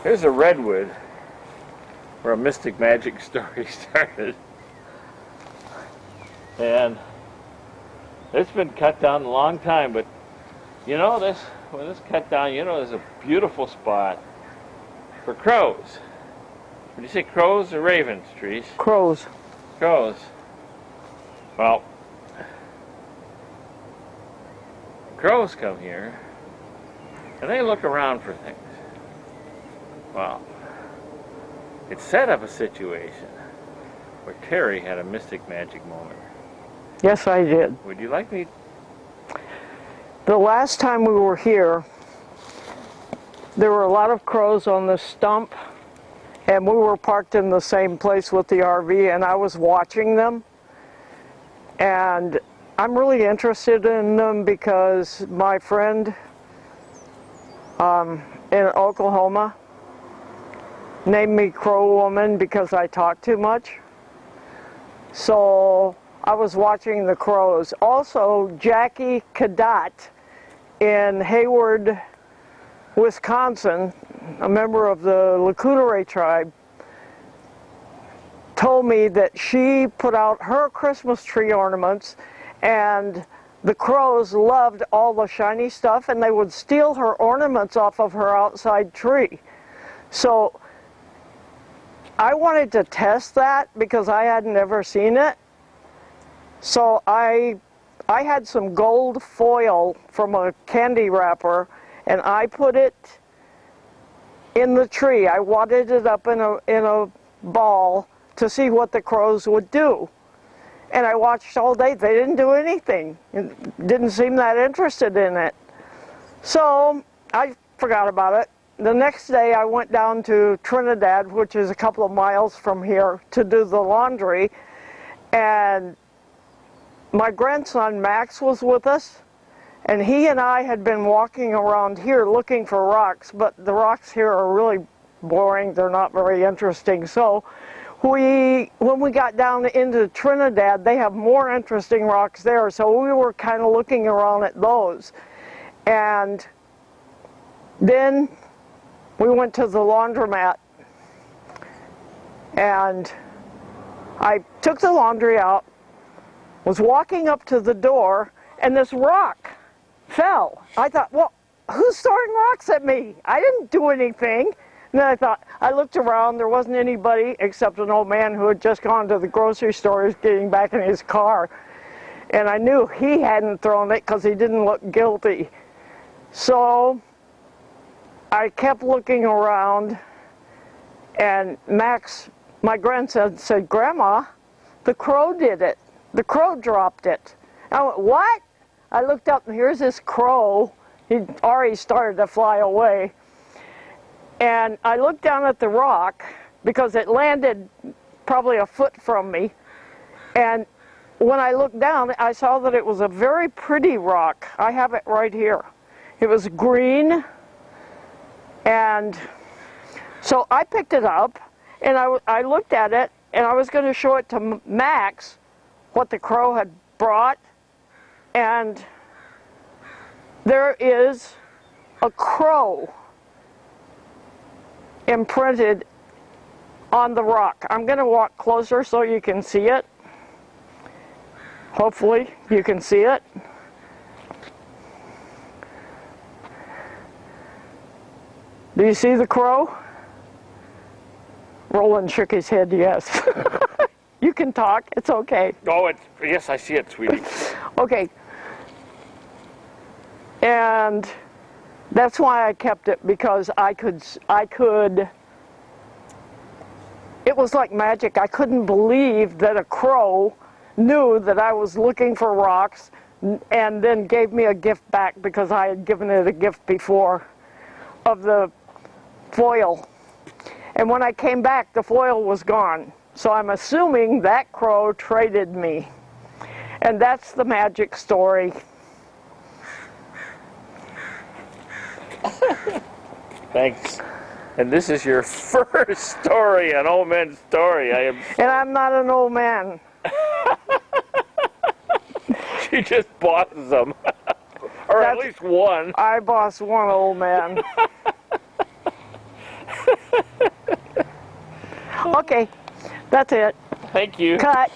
Here's a redwood where a mystic magic story started. And it's been cut down a long time, but you know this, when it's cut down, you know there's a beautiful spot for crows. Would you say crows or ravens, Trees? Crows. Crows. Well, crows come here and they look around for things. Well, it set up a situation where Teri had a mystic magic moment. Yes, I did. Would you like me? The last time we were here, there were a lot of crows on the stump, and we were parked in the same place with the RV, and I was watching them. And I'm really interested in them because my friend in Oklahoma named me Crow Woman because I talk too much. So I was watching the crows. Also, Jackie Cadet in Hayward, Wisconsin, a member of the Lakota tribe, told me that she put out her Christmas tree ornaments and the crows loved all the shiny stuff and they would steal her ornaments off of her outside tree. So I wanted to test that because I had never seen it. So I had some gold foil from a candy wrapper and I put it in the tree. I wadded it up in a ball to see what the crows would do. And I watched all day. They didn't do anything. Didn't seem that interested in it. So I forgot about it. The next day I went down to Trinidad, which is a couple of miles from here, to do the laundry. And my grandson Max was with us. And he and I had been walking around here looking for rocks, but the rocks here are really boring. They're not very interesting. So when we got down into Trinidad, they have more interesting rocks there. So we were kind of looking around at those. And then we went to the laundromat. And I took the laundry out, was walking up to the door, and this rock fell. I thought, well, who's throwing rocks at me? I didn't do anything. And then I looked around, there wasn't anybody except an old man who had just gone to the grocery store, getting back in his car. And I knew he hadn't thrown it because he didn't look guilty. So I kept looking around, and Max, my grandson, said, Grandma, the crow did it. The crow dropped it. I went, what? I looked up and here's this crow. He'd already started to fly away. And I looked down at the rock because it landed probably a foot from me. And when I looked down, I saw that it was a very pretty rock. I have it right here. It was green. And so I picked it up and I looked at it and I was going to show it to Max what the crow had brought. And there is a crow imprinted on the rock. I'm going to walk closer so you can see it. Hopefully you can see it. Do you see the crow? Roland shook his head yes. You can talk, it's okay. Oh, yes, I see it, sweetie. Okay. And that's why I kept it, because I could, it was like magic. I couldn't believe that a crow knew that I was looking for rocks and then gave me a gift back because I had given it a gift before of the foil. And when I came back, the foil was gone. So I'm assuming that crow traded me. And that's the magic story. Thanks. And this is your first story, an old man's story. And I'm not an old man. She just bosses them. Or at least one. I boss one old man. Okay, that's it. Thank you. Cut.